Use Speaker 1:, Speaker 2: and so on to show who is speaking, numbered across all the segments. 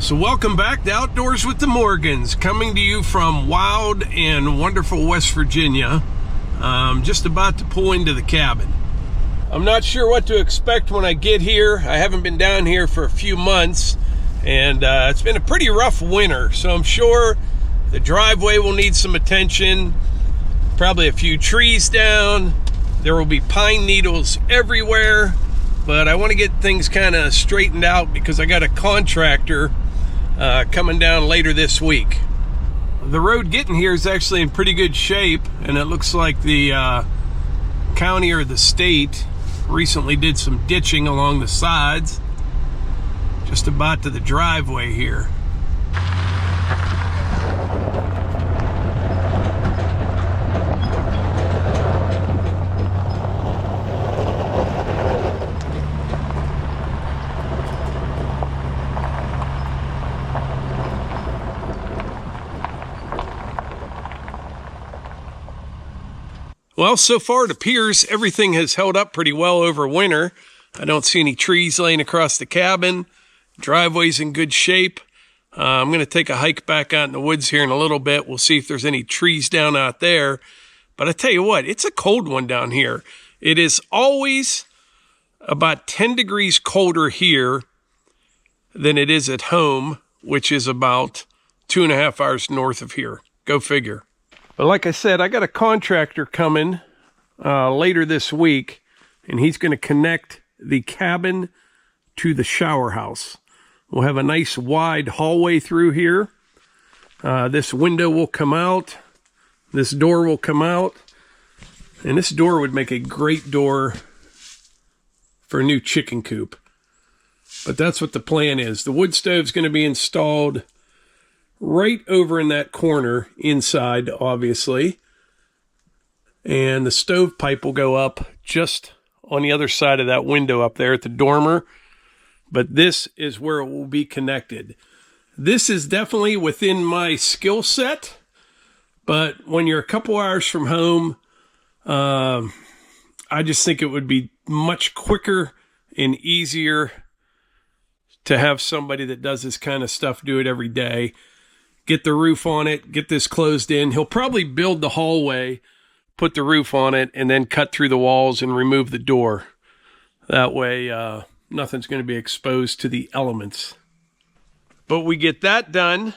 Speaker 1: So welcome back to Outdoors with the Morgans, coming to you from wild and wonderful West Virginia. I'm just about to pull into the cabin. I'm not sure what to expect when I get here. I haven't been down here for a few months, and it's been a pretty rough winter, so I'm sure the driveway will need some attention, probably a few trees down. There will be pine needles everywhere, but I want to get things kind of straightened out because I got a contractor coming down later this week. The road getting here is actually in pretty good shape, and it looks like the county or the state recently did some ditching along the sides, just about to the driveway here. Well, so far it appears everything has held up pretty well over winter. I don't see any trees laying across the cabin. Driveway's in good shape. I'm going to take a hike back out in the woods here in a little bit. We'll see if there's any trees down out there. But I tell you what, it's a cold one down here. It is always about 10 degrees colder here than it is at home, which is about 2.5 hours north of here. Go figure. But like I said, I got a contractor coming later this week, and he's going to connect the cabin to the shower house. We'll have a nice wide hallway through here. This window will come out. This door will come out. And this door would make a great door for a new chicken coop. But that's what the plan is. The wood stove's going to be installed right over in that corner inside, obviously. And the stovepipe will go up just on the other side of that window up there at the dormer. But this is where it will be connected. This is definitely within my skill set. But when you're a couple hours from home, I just think it would be much quicker and easier to have somebody that does this kind of stuff do it every day. Get the roof on it, get this closed in. He'll probably build the hallway, put the roof on it, and then cut through the walls and remove the door. That way, nothing's going to be exposed to the elements. But we get that done.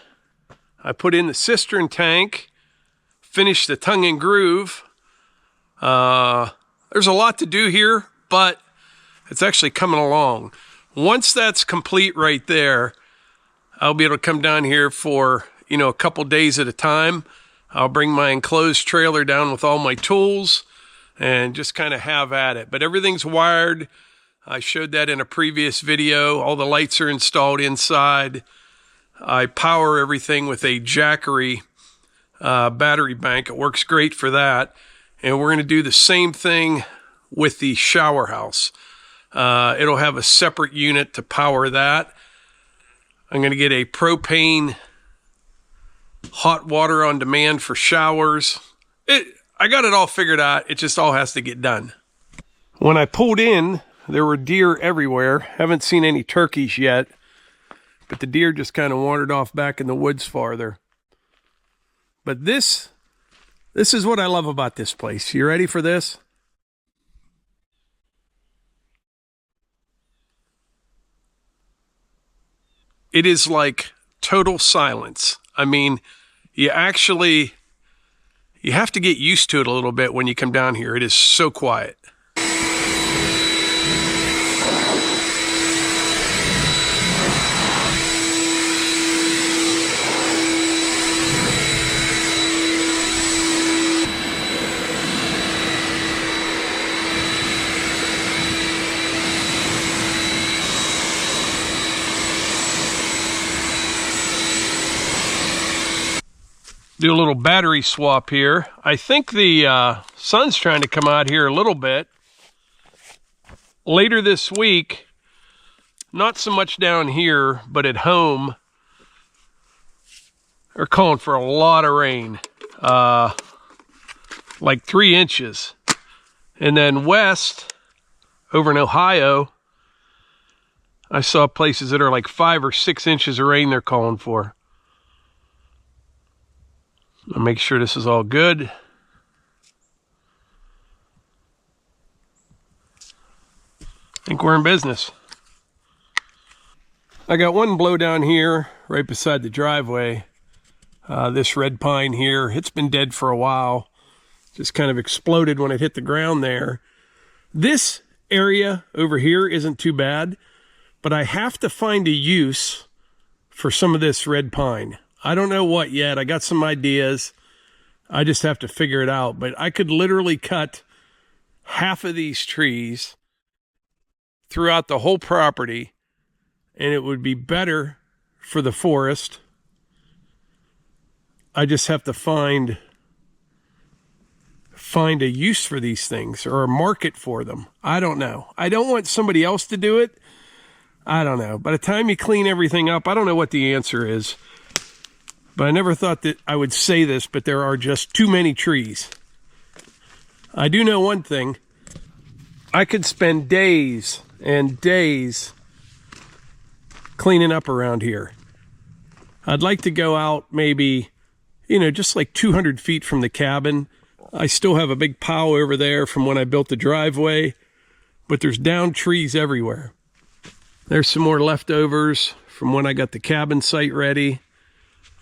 Speaker 1: I put in the cistern tank, finish the tongue and groove. There's a lot to do here, but it's actually coming along. Once that's complete right there, I'll be able to come down here for a couple days at a time. I'll bring my enclosed trailer down with all my tools and just kind of have at it. But everything's wired. I showed that in a previous video. All the lights are installed inside. I power everything with a Jackery battery bank. It works great for that. And we're going to do the same thing with the shower house. It'll have a separate unit to power that. I'm going to get a propane hot water on demand for showers. I got it all figured out. It just all has to get done. When I pulled in, there were deer everywhere. Haven't seen any turkeys yet, but the deer just kind of wandered off back in the woods farther. But this is what I love about this place. You ready for this? It is like total silence. I mean, you have to get used to it a little bit when you come down here. It is so quiet. Do a little battery swap here. I think the sun's trying to come out here a little bit. Later this week, not so much down here, but at home, they're calling for a lot of rain. Like 3 inches. And then west, over in Ohio, I saw places that are like 5 or 6 inches of rain they're calling for. I'll make sure this is all good. I think we're in business. I got one blow down here right beside the driveway. This red pine here, it's been dead for a while. Just kind of exploded when it hit the ground there. This area over here isn't too bad, but I have to find a use for some of this red pine. I don't know what yet. I got some ideas. I just have to figure it out. But I could literally cut half of these trees throughout the whole property, and it would be better for the forest. I just have to find a use for these things or a market for them. I don't know. I don't want somebody else to do it. I don't know. By the time you clean everything up, I don't know what the answer is. But I never thought that I would say this, but there are just too many trees. I do know one thing. I could spend days and days cleaning up around here. I'd like to go out maybe, just like 200 feet from the cabin. I still have a big pile over there from when I built the driveway, but there's downed trees everywhere. There's some more leftovers from when I got the cabin site ready.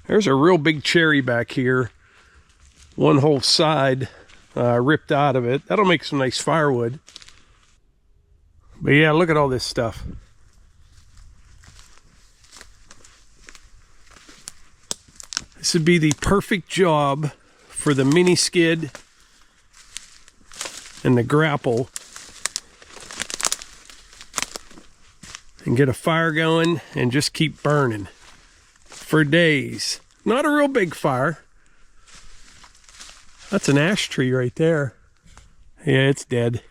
Speaker 1: There's a real big cherry back here. One whole side ripped out of it. That'll make some nice firewood. But yeah, look at all this stuff. This would be the perfect job for the mini skid and the grapple, and get a fire going and just keep burning for days. Not a real big fire. That's an ash tree right there. Yeah, it's dead.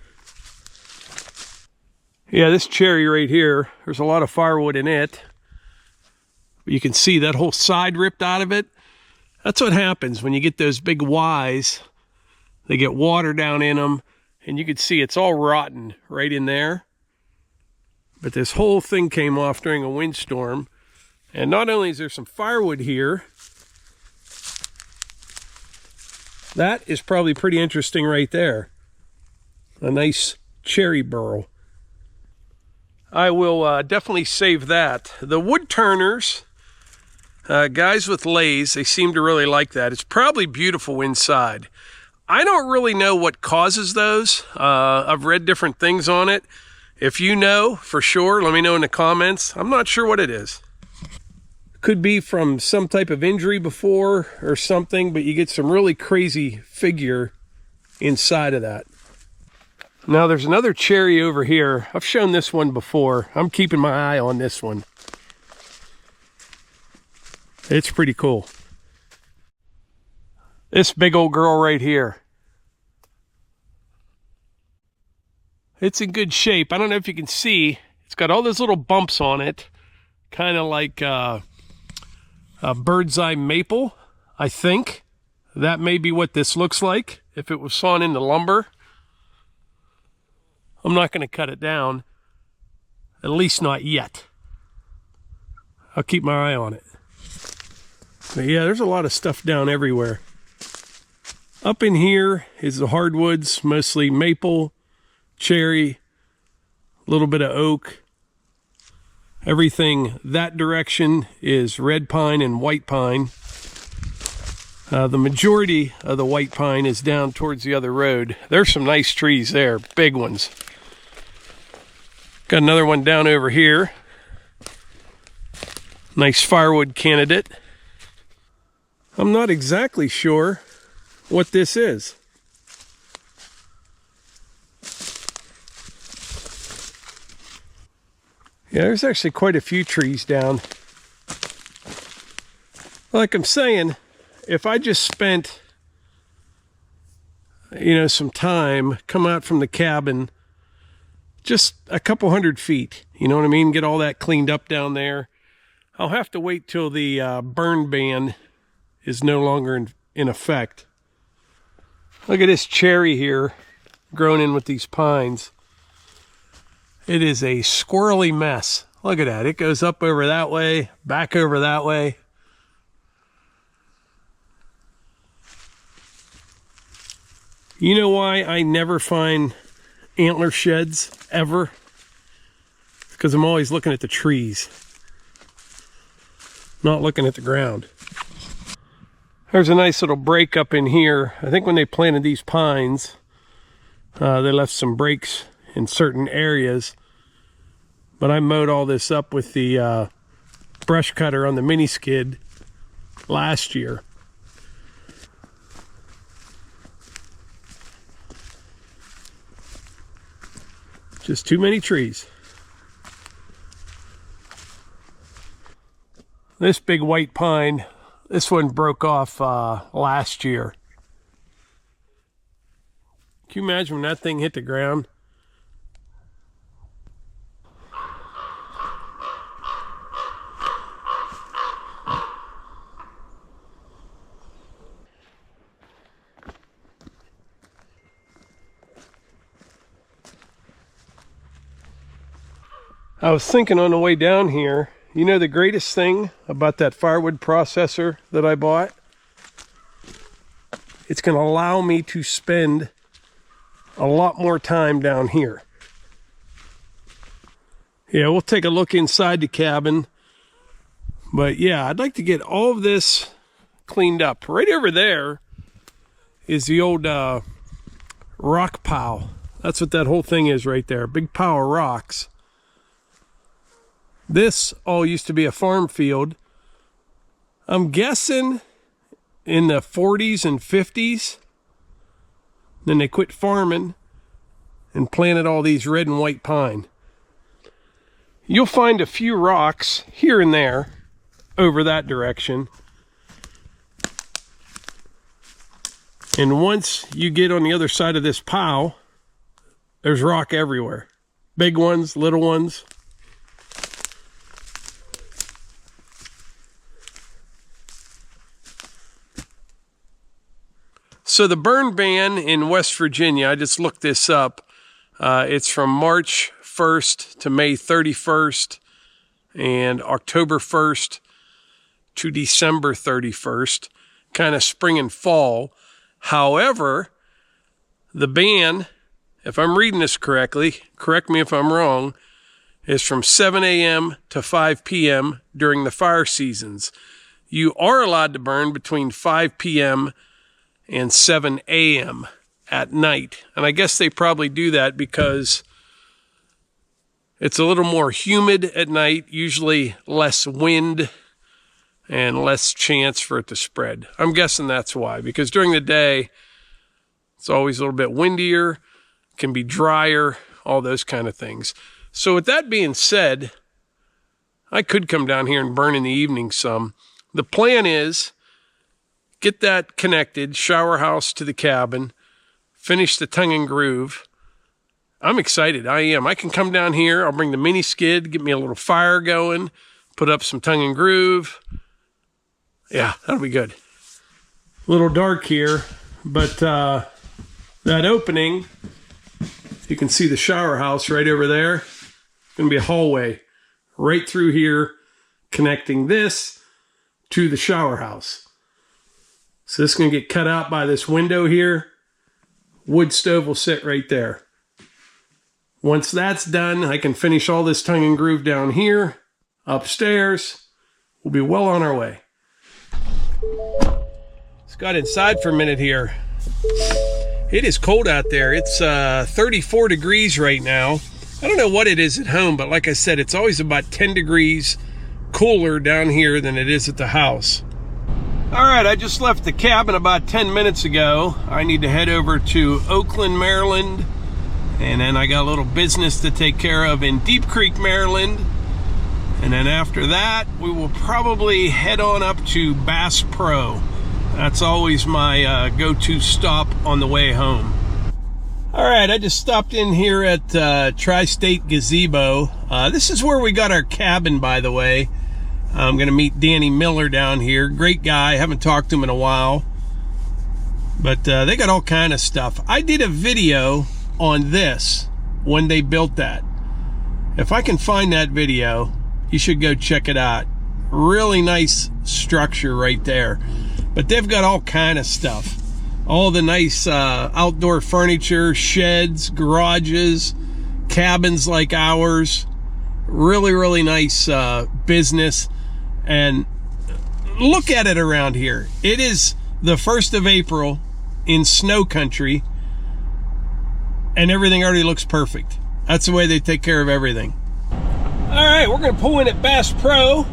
Speaker 1: Yeah, this cherry right here, there's a lot of firewood in it. You can see that whole side ripped out of it. That's what happens when you get those big Ys. They get water down in them, and you can see it's all rotten right in there. But this whole thing came off during a windstorm. And not only is there some firewood here, that is probably pretty interesting right there. A nice cherry burl. I will definitely save that. The wood turners, guys with lathes, they seem to really like that. It's probably beautiful inside. I don't really know what causes those. I've read different things on it. If you know for sure, let me know in the comments. I'm not sure what it is. Could be from some type of injury before or something, but you get some really crazy figure inside of that. Now there's another cherry over here. I've shown this one before. I'm keeping my eye on this one. It's pretty cool. This big old girl right here. It's in good shape. I don't know if you can see. It's got all those little bumps on it. Kind of like a bird's eye maple, I think. That may be what this looks like if it was sawn into lumber. I'm not going to cut it down. At least not yet. I'll keep my eye on it. But yeah, there's a lot of stuff down everywhere. Up in here is the hardwoods, mostly maple, cherry, a little bit of oak. Everything that direction is red pine and white pine. The majority of the white pine is down towards the other road. There's some nice trees there, big ones. Got another one down over here. Nice firewood candidate. I'm not exactly sure what this is. Yeah, there's actually quite a few trees down. Like I'm saying, if I just spent, some time, come out from the cabin, just a couple 100 feet, you know what I mean? Get all that cleaned up down there. I'll have to wait till the burn ban is no longer in effect. Look at this cherry here, grown in with these pines. It is a squirrely mess. Look at that. It goes up over that way, back over that way. You know why I never find antler sheds, ever? Because I'm always looking at the trees, not looking at the ground. There's a nice little break up in here. I think when they planted these pines, they left some breaks in certain areas. But I mowed all this up with the brush cutter on the mini skid last year. Just too many trees. This big white pine, this one broke off last year. Can you imagine when that thing hit the ground? I was thinking on the way down here, you know the greatest thing about that firewood processor that I bought? It's going to allow me to spend a lot more time down here. Yeah, we'll take a look inside the cabin. But yeah, I'd like to get all of this cleaned up. Right over there is the old rock pile. That's what that whole thing is right there. Big pile of rocks. This all used to be a farm field. I'm guessing in the 40s and 50s. Then they quit farming and planted all these red and white pine. You'll find a few rocks here and there over that direction. And once you get on the other side of this pile, there's rock everywhere. Big ones, little ones. So the burn ban in West Virginia, I just looked this up. It's from March 1st to May 31st and October 1st to December 31st, kind of spring and fall. However, the ban, if I'm reading this correctly, correct me if I'm wrong, is from 7 a.m. to 5 p.m. during the fire seasons. You are allowed to burn between 5 p.m. and 7 a.m. at night. And I guess they probably do that because it's a little more humid at night, usually less wind and less chance for it to spread. I'm guessing that's why, because during the day, it's always a little bit windier, can be drier, all those kind of things. So with that being said, I could come down here and burn in the evening some. The plan is get that connected, shower house to the cabin, finish the tongue and groove. I'm excited. I am. I can come down here. I'll bring the mini skid, get me a little fire going, put up some tongue and groove. Yeah, that'll be good. A little dark here, but that opening, you can see the shower house right over there. It's going to be a hallway right through here, connecting this to the shower house. So this is going to get cut out by this window here. Wood stove will sit right there. Once that's done, I can finish all this tongue and groove down here, upstairs. We'll be well on our way. Let's got inside for a minute here. It is cold out there. It's 34 degrees right now. I don't know what it is at home, but like I said, it's always about 10 degrees cooler down here than it is at the house. All right, I just left the cabin about 10 minutes ago. I need to head over to Oakland, Maryland, and then I got a little business to take care of in Deep Creek, Maryland. And then after that, we will probably head on up to Bass Pro. That's always my go-to stop on the way home. All right, I just stopped in here at Tri-State Gazebo. This is where we got our cabin, by the way. I'm going to meet Danny Miller down here. Great guy. Haven't talked to him in a while. But they got all kind of stuff. I did a video on this when they built that. If I can find that video, you should go check it out. Really nice structure right there. But they've got all kind of stuff. All the nice outdoor furniture, sheds, garages, cabins like ours. Really, really nice business. And look at it around here. It is the 1st of April in snow country, and everything already looks perfect. That's the way they take care of everything. All right, we're gonna pull in at Bass Pro.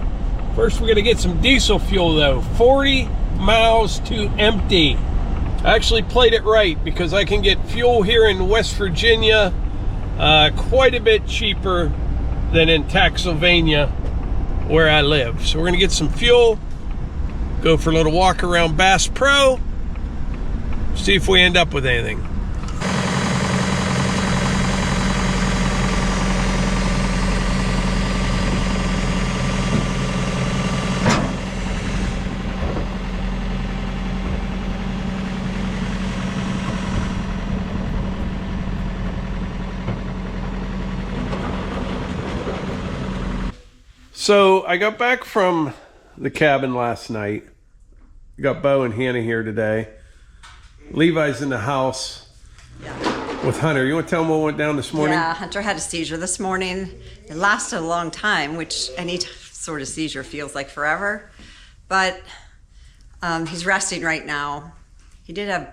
Speaker 1: First, we're gonna get some diesel fuel though. 40 miles to empty. I actually played it right because I can get fuel here in West Virginia quite a bit cheaper than in Taxylvania where I live. So we're gonna get some fuel, go for a little walk around Bass Pro, see if we end up with anything. So I got back from the cabin last night. We got Bo and Hannah here today. Levi's in the house with Hunter. You want to tell them what went down this morning?
Speaker 2: Yeah, Hunter had a seizure this morning. It lasted a long time, which any sort of seizure feels like forever. But he's resting right now. He did have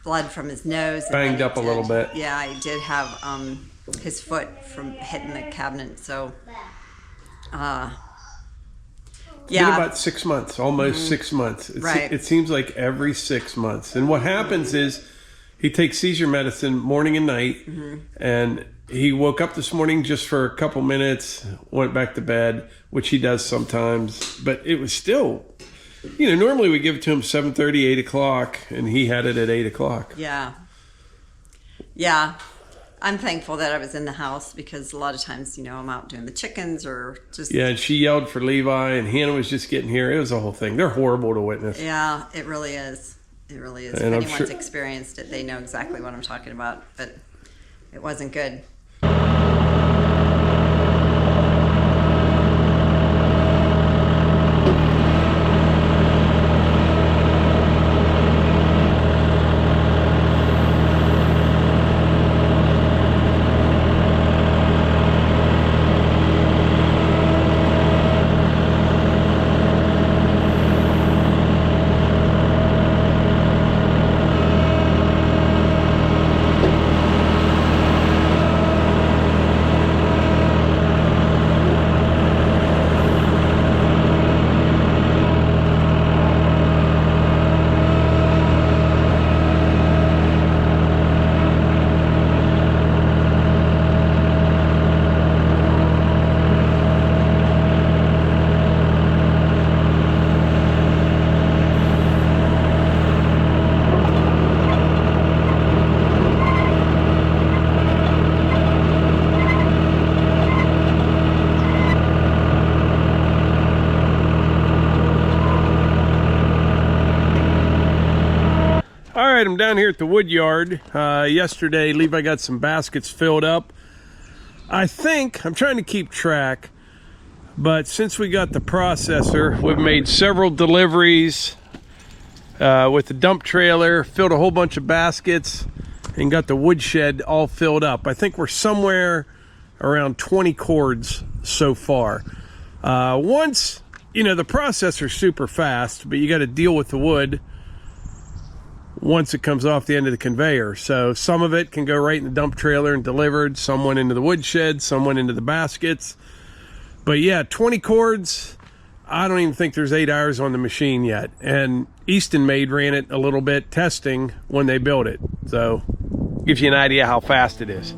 Speaker 2: blood from his nose.
Speaker 1: Banged up a little bit.
Speaker 2: Yeah, he did have his foot from hitting the cabinet. So,
Speaker 1: It's been about 6 months, almost 6 months.
Speaker 2: Right.
Speaker 1: It seems like every 6 months. And what happens is he takes seizure medicine morning and night. And he woke up this morning just for a couple minutes, went back to bed, which he does sometimes. But it was still, normally we give it to him 7:30, 8 o'clock, and he had it at 8 o'clock.
Speaker 2: Yeah. Yeah. I'm thankful that I was in the house because a lot of times, I'm out doing the chickens or just...
Speaker 1: Yeah, and she yelled for Levi, and Hannah was just getting here. It was a whole thing. They're horrible to witness.
Speaker 2: Yeah, it really is. It really is.
Speaker 1: And
Speaker 2: if anyone's experienced it, they know exactly what I'm talking about, but it wasn't good.
Speaker 1: All right, I'm down here at the Woodyard. Yesterday, Levi got some baskets filled up. I think, I'm trying to keep track, but since we got the processor, we've made several deliveries with the dump trailer, filled a whole bunch of baskets, and got the woodshed all filled up. I think we're somewhere around 20 cords so far. Once, the processor's super fast, but you got to deal with the wood once it comes off the end of the conveyor. So some of it can go right in the dump trailer and delivered, some went into the woodshed, some went into the baskets. But yeah, 20 cords. I don't even think there's 8 hours on the machine yet. And Easton Made ran it a little bit testing when they built it. So gives you an idea how fast it is.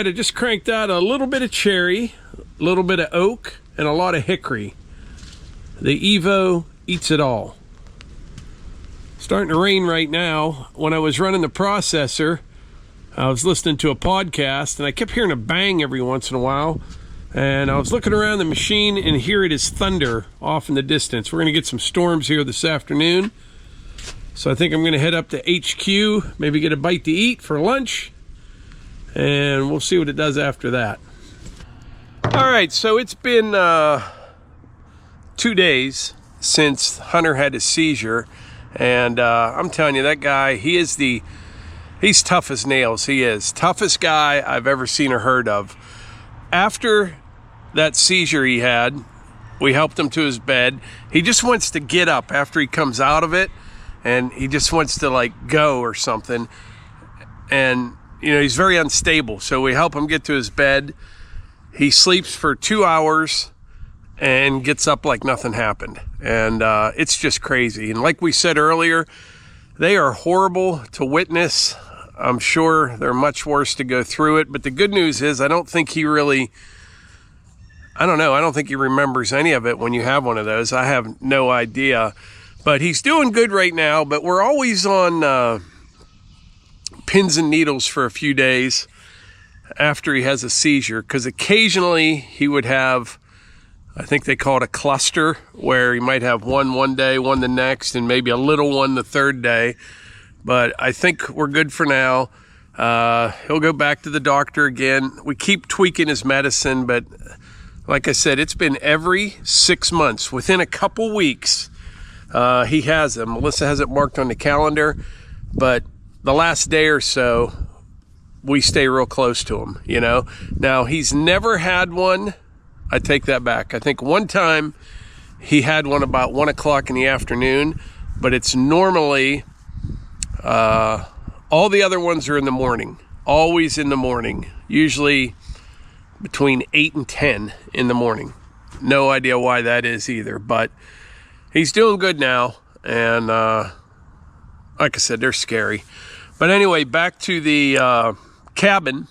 Speaker 1: right, I just cranked out a little bit of cherry, a little bit of oak, and a lot of hickory. The Evo eats it all. Starting to rain right now. When I was running the processor, I was listening to a podcast, and I kept hearing a bang every once in a while. And I was looking around the machine, and here it is thunder off in the distance. We're going to get some storms here this afternoon. So I think I'm going to head up to HQ, maybe get a bite to eat for lunch, and we'll see what it does after that. All right, so it's been 2 days since Hunter had his seizure, and I'm telling you, that guy, he's tough as nails. He is toughest guy I've ever seen or heard of. After that seizure he had, we helped him to his bed. He just wants to get up after he comes out of it, and he just wants to like go or something. And you know, he's very unstable, so we help him get to his bed. He sleeps for 2 hours and gets up like nothing happened. And it's just crazy. And like we said earlier, they are horrible to witness. I'm sure they're much worse to go through it. But the good news is I don't think he remembers any of it when you have one of those. I have no idea. But he's doing good right now. But we're always on pins and needles for a few days after he has a seizure. Because occasionally he would have, I think they call it a cluster, where he might have one day, one the next, and maybe a little one the third day. But I think we're good for now. He'll go back to the doctor again. We keep tweaking his medicine, but like I said, it's been every 6 months. Within a couple weeks, he has them. Melissa has it marked on the calendar, but the last day or so, we stay real close to him, you know. Now, he's never had one. I take that back. I think one time he had one about 1 o'clock in the afternoon, but it's normally... all the other ones are in the morning, always in the morning, usually between 8 and 10 in the morning. No idea why that is either, but he's doing good now. And like I said, they're scary. But anyway, back to the cabin.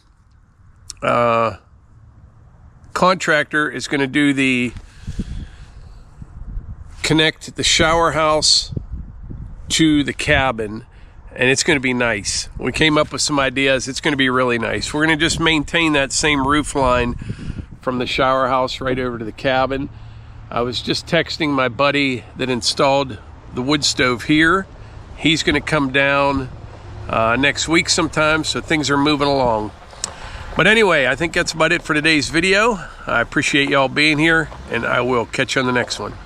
Speaker 1: Contractor is going to do the connect the shower house to the cabin. And it's going to be nice. We came up with some ideas. It's going to be really nice. We're going to just maintain that same roof line from the shower house right over to the cabin. I was just texting my buddy that installed the wood stove here. He's going to come down next week sometime, so things are moving along. But anyway, I think that's about it for today's video. I appreciate y'all being here, and I will catch you on the next one.